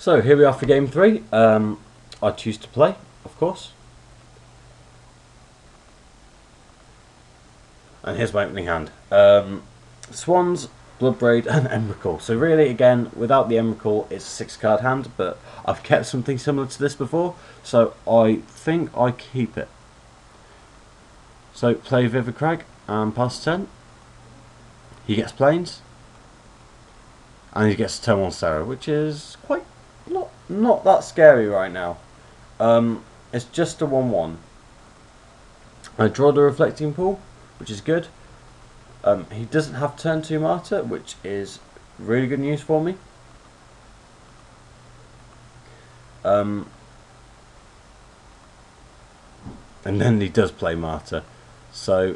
So here we are for game 3. I choose to play, of course. And here's my opening hand. Swans, Bloodbraid and Emrakul. So really, again, without the Emrakul, it's a 6-card hand, but I've kept something similar to this before, so I think I keep it. So play Vivid Crag and pass turn. He gets Plains. And he gets turn 1 Sarah, which is quite not that scary right now. It's just a 1/1. I draw the Reflecting Pool, which is good. He doesn't have turn 2 Martyr, which is really good news for me. And then he does play Martyr, so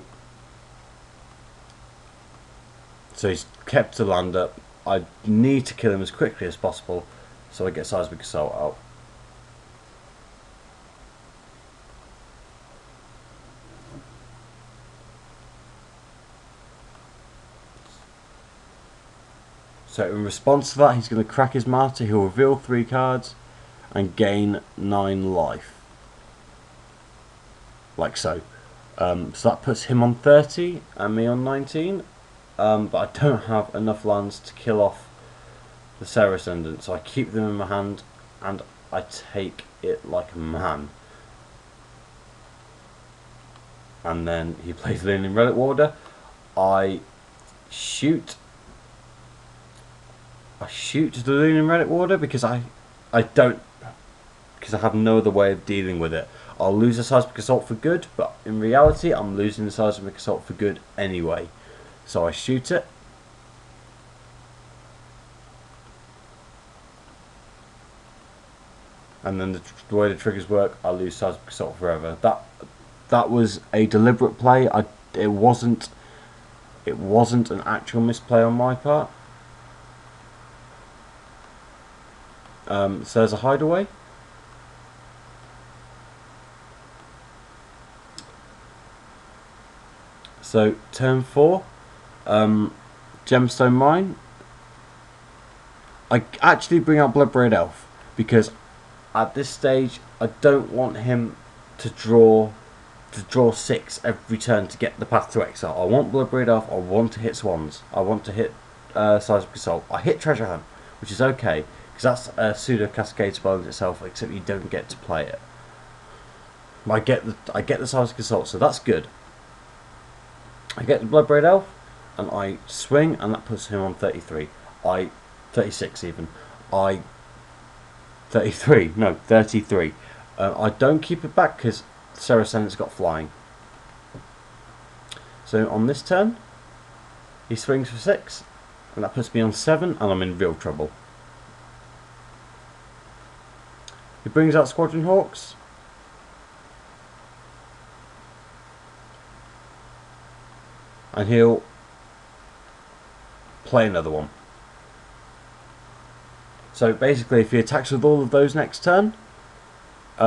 he's kept the land up. I need to kill him as quickly as possible, so I get Seismic Assault out. So in response to that, he's going to crack his Martyr. He'll reveal 3 cards and gain 9 life, like so. So that puts him on 30 and me on 19. But I don't have enough lands to kill off the Serra Ascendant, so I keep them in my hand and I take it like a man. And then he plays Leyline Relic Warder. I shoot the Leyline Relic Warder because I have no other way of dealing with it. I'll lose a Seismic Assault for good, but in reality I'm losing the Seismic Assault for good anyway. So I shoot it. And then the way the triggers work, I lose Seismic Assault forever. That was a deliberate play. It wasn't an actual misplay on my part. So there's a hideaway. So turn 4. Gemstone Mine. I actually bring out Bloodbraid Elf because at this stage I don't want him to draw 6 every turn to get the path to exile. I want Bloodbraid Elf. I want to hit Swans. I want to hit Seismic Assault. I hit Treasure Hunt, which is okay because that's a pseudo Cascade spell in itself, except you don't get to play it. I get the Seismic Assault, so that's good. I get the Bloodbraid Elf and I swing, and that puts him on 33. 36 even. 33. No, 33. I don't keep it back because Serra Ascendant's got flying. So on this turn, he swings for 6, and that puts me on 7, and I'm in real trouble. He brings out Squadron Hawks. And he'll play another one. So basically, if he attacks with all of those next turn, he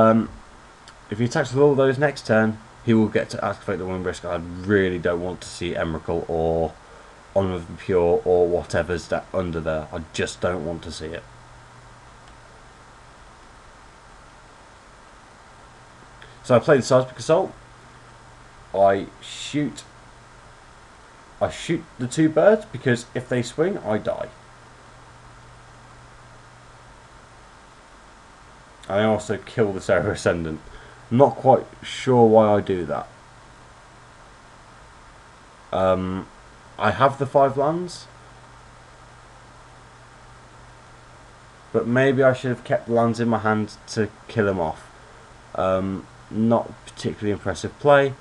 will get to activate the Wind Risk. I really don't want to see Emrakul or Honor of the Pure or whatever's that under there. I just don't want to see it. So I play the Seismic Assault. I shoot the 2 birds because if they swing, I die. I also kill the Serra Ascendant. Not quite sure why I do that. I have the 5 lands, but maybe I should have kept the lands in my hand to kill him off. Not particularly impressive play.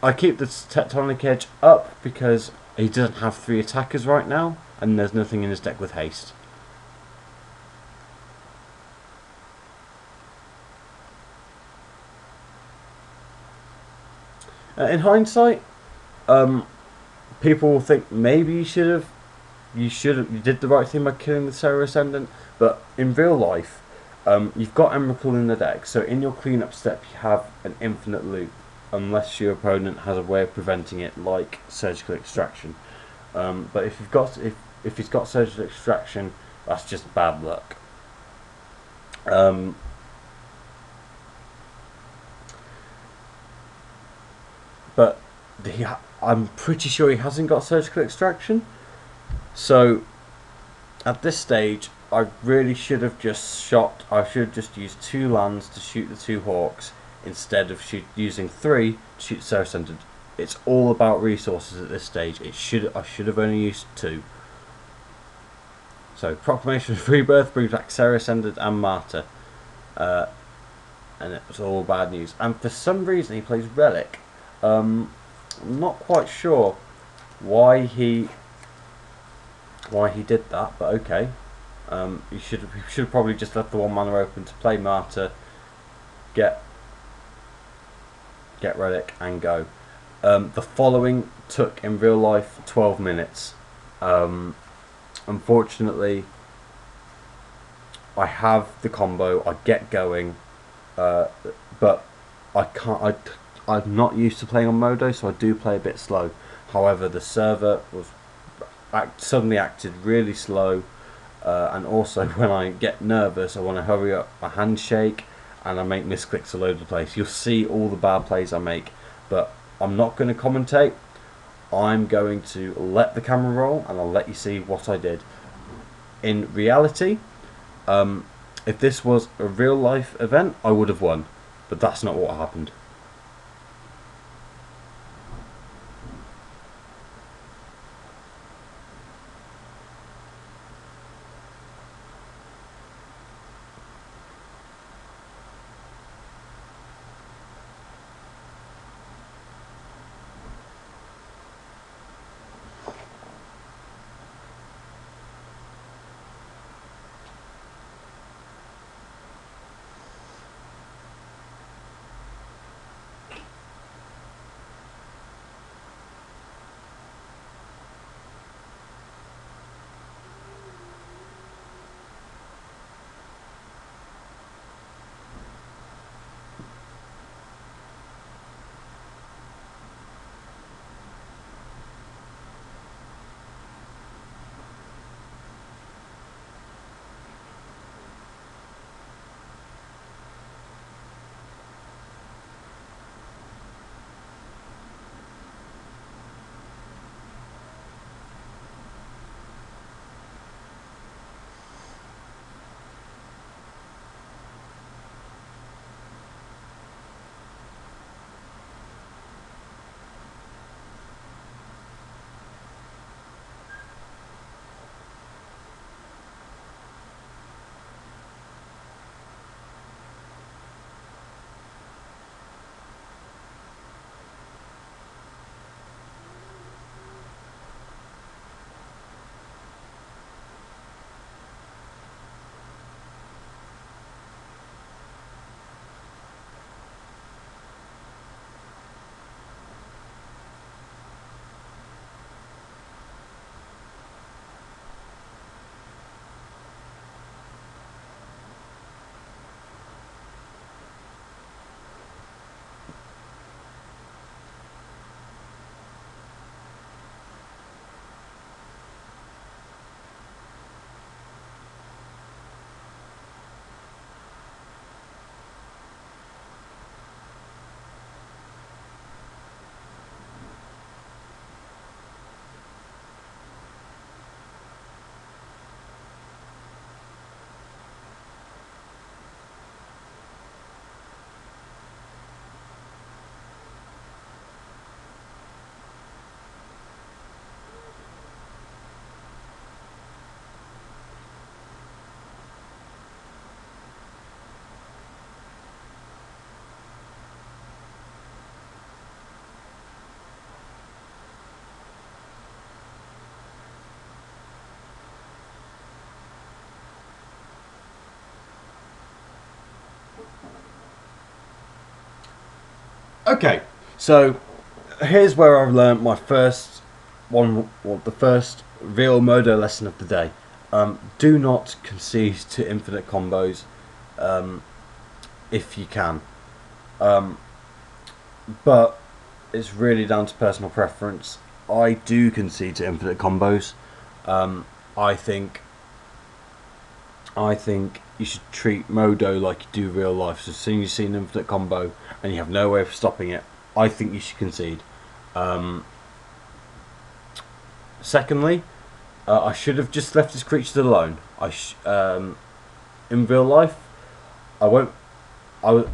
I keep the Tectonic Edge up because he doesn't have 3 attackers right now, and there's nothing in his deck with haste. In hindsight, people will think maybe you did the right thing by killing the Serra Ascendant, but in real life, you've got Emrakul in the deck, so in your cleanup step you have an infinite loop, unless your opponent has a way of preventing it, like Surgical Extraction. But if he's got Surgical Extraction, that's just bad luck. But I'm pretty sure he hasn't got Surgical Extraction. So at this stage, I really should have just shot. I should have just used 2 lands to shoot the 2 hawks instead of using 3 to shoot Serra Ascendant. It's all about resources at this stage. I should have only used 2. So Proclamation of Rebirth brings back Serra Ascendant and Martyr, and it was all bad news. And for some reason, he plays Relic. I'm not quite sure why he did that, but okay. He should have probably just left the 1 mana open to play Martyr, get Relic, and go. The following took in real life 12 minutes. Unfortunately, I have the combo. I get going, but I can't. I'm not used to playing on Modo, so I do play a bit slow. However, the server was suddenly acted really slow, and also when I get nervous, I want to hurry up. My hands shake, and I make misclicks all over the place. You'll see all the bad plays I make, but I'm not going to commentate. I'm going to let the camera roll, and I'll let you see what I did. In reality, if this was a real life event, I would have won, but that's not what happened. Okay, so here's where I've learned my first the first real Modo lesson of the day. Do not concede to infinite combos if you can. But it's really down to personal preference. I do concede to infinite combos. I think you should treat Modo like you do real life. So as soon as you see an infinite combo and you have no way of stopping it, I think you should concede. Secondly, I should have just left his creatures alone. In real life, I won't.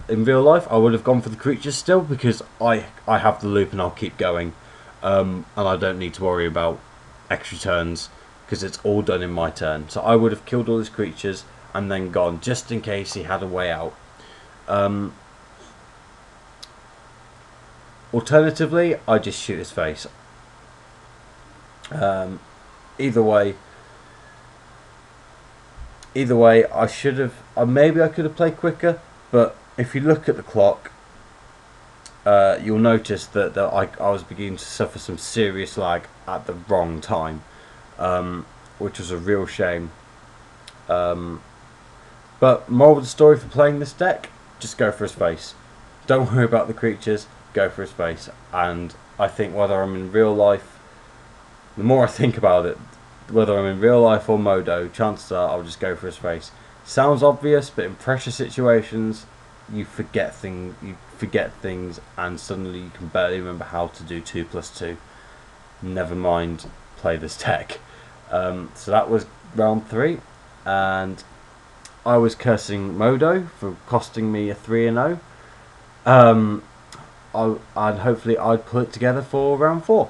In real life, I would have gone for the creatures still because I have the loop and I'll keep going, and I don't need to worry about extra turns because it's all done in my turn. So I would have killed all his creatures and then gone just in case he had a way out. Alternatively, I just shoot his face. Either way, I should have. Maybe I could have played quicker, but if you look at the clock, you'll notice that I was beginning to suffer some serious lag at the wrong time, which was a real shame. But moral of the story for playing this deck: just go for his face. Don't worry about the creatures. Go for his face. And I think whether I'm in real life, the more I think about it, whether I'm in real life or Modo, chances are I'll just go for his face. Sounds obvious, but in pressure situations, you forget things, and suddenly you can barely remember how to do 2+2. Never mind, play this deck. So that was round 3, and I was cursing Modo for costing me a 3-0. And hopefully I'd put it together for round 4.